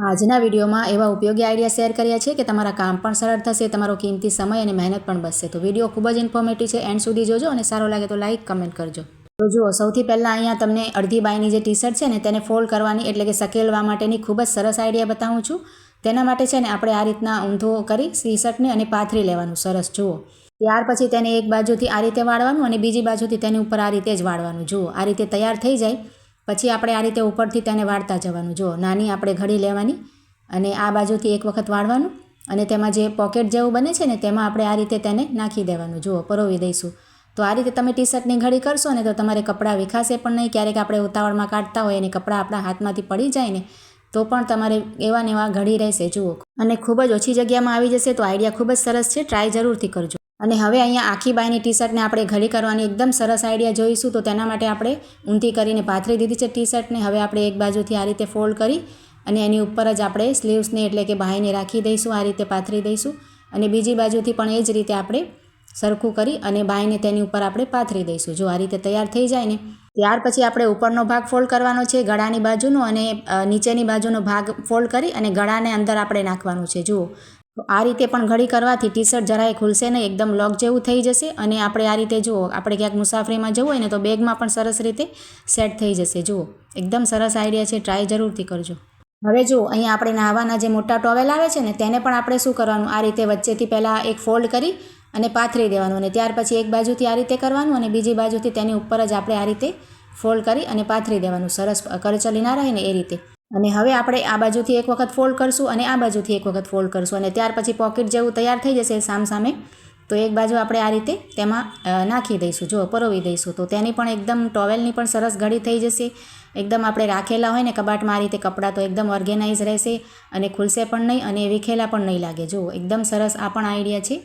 આજના વિડીયોમાં એવા ઉપયોગી આઈડિયા શેર કર્યા છે કે તમારા કામ પણ સરળ થશે, તમારો કિંમતી સમય અને મહેનત પણ બચશે. તો વિડીયો ખૂબ જ ઇન્ફોર્મેટિવ છે, એન્ડ સુધી જોજો અને સારો લાગે તો લાઇક કમેન્ટ કરજો. તો જુઓ, સૌથી પહેલાં અહીંયા તમને અડધી બાયની જે ટી શર્ટ છે ને તેને ફોલ્ડ કરવાની એટલે કે સકેલવા માટેની ખૂબ જ સરસ આઈડિયા બતાવું છું. તેના માટે છે ને આપણે આ રીતના ઊંધો કરી ટી શર્ટને અને પાથરી લેવાનું. સરસ જુઓ. ત્યાર પછી તેને એક બાજુથી આ રીતે વાળવાનું અને બીજી બાજુથી તેની ઉપર આ રીતે જ વાળવાનું. જુઓ, આ રીતે તૈયાર થઈ જાય પછી આપણે આ રીતે ઉપરથી તેને વાળતા જવાનું. જુઓ, નાની આપણે ઘડી લેવાની અને આ બાજુથી એક વખત વાળવાનું અને તેમાં જે પોકેટ જેવું બને છે ને તેમાં આપણે આ રીતે તેને નાખી દેવાનું. જુઓ, પરોવી દઈશું. તો આ રીતે તમે ટી શર્ટની ઘડી કરશો ને તો તમારે કપડાં વિખાશે પણ નહીં. ક્યારેક આપણે ઉતાવળમાં કાઢતા હોય અને કપડાં આપણા હાથમાંથી પડી જાય ને તો પણ તમારે એવા ને એવા ઘડી રહેશે. જુઓ, અને ખૂબ જ ઓછી જગ્યામાં આવી જશે. તો આઈડિયા ખૂબ જ સરસ છે, ટ્રાય જરૂરથી કરજો. અને હવે અહીંયા આખી બાયની ટી શર્ટને આપણે ઘડી કરવાની એકદમ સરસ આઈડિયા જોઈશું. તો તેના માટે આપણે ઊંધી કરીને પાથરી દીધી છે ટી શર્ટને. હવે આપણે એક બાજુથી આ રીતે ફોલ્ડ કરી અને એની ઉપર જ આપણે સ્લીવ્સને એટલે કે બાહીને રાખી દઈશું. આ રીતે પાથરી દઈશું અને બીજી બાજુથી પણ એ જ રીતે આપણે સરખું કરી અને બાહીને તેની ઉપર આપણે પાથરી દઈશું. જો આ રીતે તૈયાર થઈ જાય ને ત્યાર પછી આપણે ઉપરનો ભાગ ફોલ્ડ કરવાનો છે, ગળાની બાજુનો, અને નીચેની બાજુનો ભાગ ફોલ્ડ કરી અને ગળાને અંદર આપણે નાખવાનું છે. જુઓ, તો આ રીતે પણ ઘડી કરવાથી ટી શર્ટ જરાય ખુલશે નહીં, એકદમ લોક જેવું થઈ જશે. અને આપણે આ રીતે જુઓ, આપણે ક્યાંક મુસાફરીમાં જવું હોય ને તો બેગમાં પણ સરસ રીતે સેટ થઈ જશે. જુઓ, એકદમ સરસ આઈડિયા છે, ટ્રાય જરૂરથી કરજો. હવે જુઓ, અહીંયા આપણે નાહવાના જે મોટા ટોવેલ આવે છે ને તેને પણ આપણે શું કરવાનું, આ રીતે વચ્ચેથી પહેલાં એક ફોલ્ડ કરી અને પાથરી દેવાનું અને ત્યાર પછી એક બાજુથી આ રીતે કરવાનું અને બીજી બાજુથી તેની ઉપર જ આપણે આ રીતે ફોલ્ડ કરી અને પાથરી દેવાનું. સરસ કરચલી ના રહે ને એ રીતે. અને હવે આપણે આ બાજુથી એક વખત ફોલ્ડ કરશું અને આ બાજુથી એક વખત ફોલ્ડ કરશું અને ત્યાર પછી પોકેટ જેવું તૈયાર થઈ જશે સામસામે. તો એક બાજુ આપણે આ રીતે તેમાં નાખી દઈશું. જો પરોવી દઈશું તો તેની પણ એકદમ ટોવેલની પણ સરસ ઘડી થઈ જશે. એકદમ આપણે રાખેલા હોય ને કબાટમાં આ રીતે કપડાં તો એકદમ ઓર્ગેનાઇઝ રહેશે અને ખુલશે પણ નહીં અને વિખેલા પણ નહીં લાગે. જુઓ, એકદમ સરસ આ પણ આઈડિયા છે.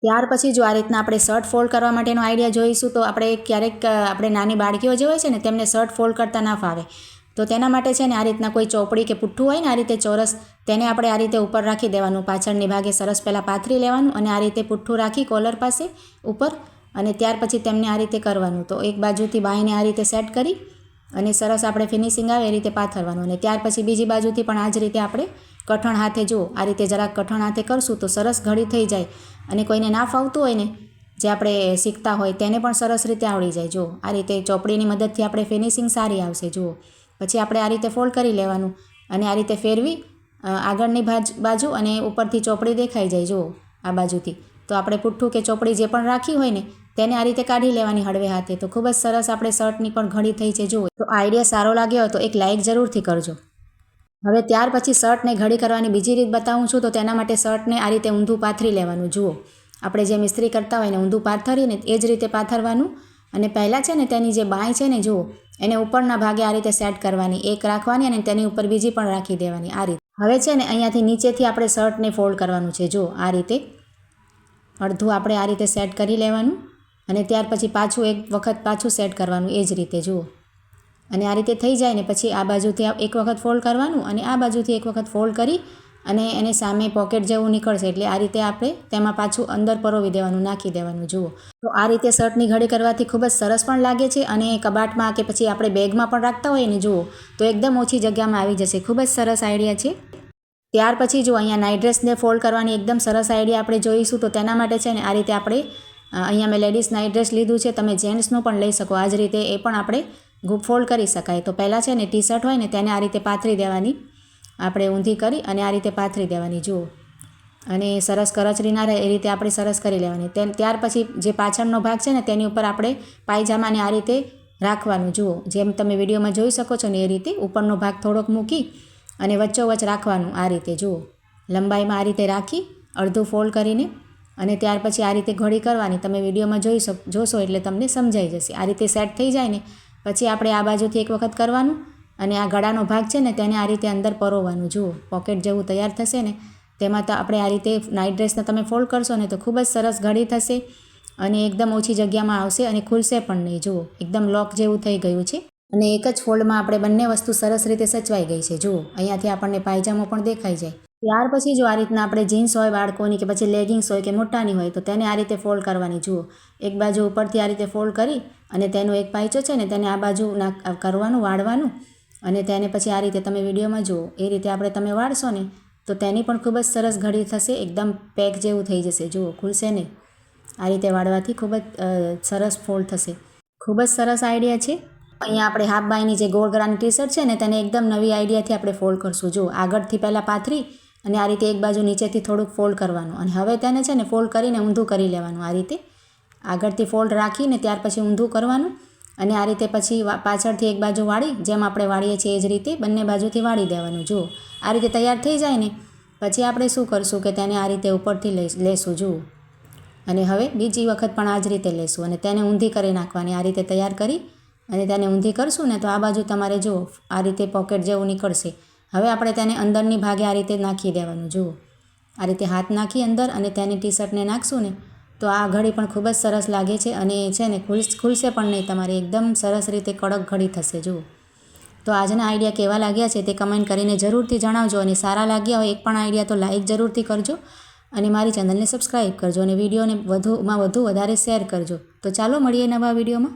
ત્યાર પછી જો આ રીતના આપણે શર્ટ ફોલ્ડ કરવા માટેનો આઈડિયા જોઈશું. તો આપણે ક્યારેક આપણે નાની બાળકીઓ જે હોય છે ને તેમને શર્ટ ફોલ્ડ કરતા ના ફાવે. તો તેના માટે છે ને આ રીતના કોઈ ચોપડી કે પુઠ્ઠું હોય ને આ રીતે ચોરસ, તેને આપણે આ રીતે ઉપર રાખી દેવાનું. પાછળની ભાગે સરસ પહેલાં પાથરી લેવાનું અને આ રીતે પુઠ્ઠું રાખી કોલર પાસે ઉપર અને ત્યાર પછી તેમને આ રીતે કરવાનું. તો એક બાજુથી બાહીને આ રીતે સેટ કરી અને સરસ આપણે ફિનિશિંગ આવે એ રીતે પાથરવાનું અને ત્યાર પછી બીજી બાજુથી પણ આ જ રીતે આપણે કઠણ હાથે, જુઓ આ રીતે જરાક કઠણ હાથે કરશું તો સરસ ઘડી થઈ જાય. અને કોઈને ના ફાવતું હોય ને જે આપણે શીખતા હોય તેને પણ સરસ રીતે આવડી જાય. જુઓ, આ રીતે ચોપડીની મદદથી આપણે ફિનિશિંગ સારી આવશે. જુઓ, પછી આપણે આ રીતે ફોલ્ડ કરી લેવાનું અને આ રીતે ફેરવી આગળની બાજુ અને ઉપરથી ચોપડી દેખાઈ જાય. જુઓ, આ બાજુથી તો આપણે પુઠ્ઠું કે ચોપડી જે પણ રાખી હોય ને તેને આ રીતે કાઢી લેવાની હળવે હાથે. તો ખૂબ જ સરસ આપણે શર્ટની પણ ઘડી થઈ છે. જુઓ, તો આઈડિયા સારો લાગ્યો હોય તો એક લાઇક જરૂરથી કરજો. હવે ત્યાર પછી શર્ટને ઘડી કરવાની બીજી રીત બતાવું છું. તો તેના માટે શર્ટને આ રીતે ઊંધું પાથરી લેવાનું. જુઓ, આપણે જે મિસ્ત્રી કરતા હોય ને ઊંધું પાથરીને એ જ રીતે પાથરવાનું અને પહેલાં છે ને તેની જે બાંય છે ને, જુઓ એને ઉપરના ભાગે આ રીતે સેટ કરવાની, એક રાખવાની અને તેની ઉપર બીજી પણ રાખી દેવાની. આ રીતે હવે છે ને અહીંયાથી નીચેથી આપણે શર્ટને ફોલ્ડ કરવાનું છે. જુઓ, આ રીતે અડધું આપણે આ રીતે સેટ કરી લેવાનું અને ત્યાર પછી પાછું એક વખત પાછું સેટ કરવાનું એ જ રીતે. જુઓ, અને આ રીતે થઈ જાય ને પછી આ બાજુથી એક વખત ફોલ્ડ કરવાનું અને આ બાજુથી એક વખત ફોલ્ડ કરી અને એને સામે પોકેટ જેવું નીકળશે એટલે આ રીતે આપણે તેમાં પાછું અંદર પરોવી દેવાનું, નાખી દેવાનું. જુઓ, તો આ રીતે શર્ટની ઘડી કરવાથી ખૂબ જ સરસ પણ લાગે છે અને કબાટમાં કે પછી આપણે બેગમાં પણ રાખતા હોઈએ ને જુઓ તો એકદમ ઓછી જગ્યામાં આવી જશે. ખૂબ જ સરસ આઈડિયા છે. ત્યાર પછી જો અહીંયા નાઇટ ડ્રેસને ફોલ્ડ કરવાની એકદમ સરસ આઈડિયા આપણે જોઈશું. તો તેના માટે છે ને આ રીતે આપણે અહીંયા મેં લેડીઝ નાઇટ ડ્રેસ લીધું છે, તમે જેન્ટ્સનું પણ લઈ શકો. આ જ રીતે એ પણ આપણે ફોલ્ડ કરી શકાય. તો પહેલાં છે ને ટી શર્ટ હોય ને તેને આ રીતે પાથરી દેવાની, આપણે ઊંધી કરી અને આ રીતે પાથરી દેવાની. જુઓ, અને સરસ કરચરી ના રહે એ રીતે આપણે સરસ કરી લેવાની. ત્યાર પછી જે પાછળનો ભાગ છે ને તેની ઉપર આપણે પાયજામાને આ રીતે રાખવાનું. જુઓ, જેમ તમે વિડીયોમાં જોઈ શકો છો ને એ રીતે ઉપરનો ભાગ થોડોક મૂકી અને વચ્ચોવચ્ચ રાખવાનું. આ રીતે જુઓ, લંબાઈમાં આ રીતે રાખી અડધું ફોલ્ડ કરીને અને ત્યાર પછી આ રીતે ઘડી કરવાની. તમે વિડીયોમાં જોશો એટલે તમને સમજાઈ જશે. આ રીતે સેટ થઈ જાય ને પછી આપણે આ બાજુથી એક વખત કરવાનું અને આ ગળાનો ભાગ છે ને તેને આ રીતે અંદર પરોવવાનું. જુઓ, પોકેટ જેવું તૈયાર થશે ને તેમાં તો આપણે આ રીતે નાઇટ ડ્રેસને તમે ફોલ્ડ કરશો ને તો ખૂબ જ સરસ ઘડી થશે અને એકદમ ઓછી જગ્યામાં આવશે અને ખુલશે પણ નહીં. જુઓ, એકદમ લોક જેવું થઈ ગયું છે અને એક જ ફોલ્ડમાં આપણે બંને વસ્તુ સરસ રીતે સચવાઈ ગઈ છે. જુઓ, અહીંયાથી આપણને પાયજામો પણ દેખાઈ જાય. ત્યાર પછી જો આ રીતના આપણે જીન્સ હોય બાળકોની કે પછી લેગિંગ્સ હોય કે મોટાની હોય તો તેને આ રીતે ફોલ્ડ કરવાની. જુઓ, એક બાજુ ઉપરથી આ રીતે ફોલ્ડ કરી અને તેનો એક પાયચો છે ને તેને આ બાજુ કરવાનું, વાળવાનું અને તેને પછી આ રીતે તમે વિડીયોમાં જુઓ એ રીતે આપણે તમે વાળશો ને તો તેની પણ ખૂબ જ સરસ ઘડી થશે, એકદમ પેક જેવું થઈ જશે. જુઓ, ખુલશે નહીં. આ રીતે વાળવાથી ખૂબ જ સરસ ફોલ્ડ થશે. ખૂબ જ સરસ આઈડિયા છે. અહીંયા આપણે હાફ બાયની જે ગોળ ગળાની ટી શર્ટ છે ને તેને એકદમ નવી આઈડિયાથી આપણે ફોલ્ડ કરશું. જુઓ, આગળથી પહેલાં પાથરી અને આ રીતે એક બાજુ નીચેથી થોડુંક ફોલ્ડ કરવાનું અને હવે તેને છે ને ફોલ્ડ કરીને ઊંધું કરી લેવાનું. આ રીતે આગળથી ફોલ્ડ રાખીને ત્યાર પછી ઊંધું કરવાનું અને આ રીતે પછી પાછળથી એક બાજુ વાળી, જેમ આપણે વાળીએ છીએ એ જ રીતે બંને બાજુથી વાળી દેવાનું. જુઓ, આ રીતે તૈયાર થઈ જાય ને પછી આપણે શું કરશું કે તેને આ રીતે ઉપરથી લેશું. જુઓ, અને હવે બીજી વખત પણ આ જ રીતે લેશું અને તેને ઊંધી કરી નાખવાની. આ રીતે તૈયાર કરી અને તેને ઊંધી કરશું ને તો આ બાજુ તમારે જુઓ આ રીતે પોકેટ જેવું નીકળશે. હવે આપણે તેને અંદરની ભાગે આ રીતે નાખી દેવાનું. જુઓ, આ રીતે હાથ નાખી અંદર અને તેની ટી શર્ટને નાખશું ને તો આ ઘડી પણ ખૂબ જ સરસ લાગે છે અને છે ને ખુલશે પણ નહીં તમારી, એકદમ સરસ રીતે કડક ઘડી થશે. જુઓ, તો આજના આઈડિયા કેવા લાગ્યા છે તે કમેન્ટ કરીને જરૂરથી જણાવજો અને સારા લાગ્યા હોય એક પણ આઈડિયા તો લાઇક જરૂરથી કરજો અને મારી ચેનલને સબસ્ક્રાઈબ કરજો અને વિડીયોને વધુમાં વધુ વધારે શેર કરજો. તો ચાલો મળીએ નવા વિડીયોમાં.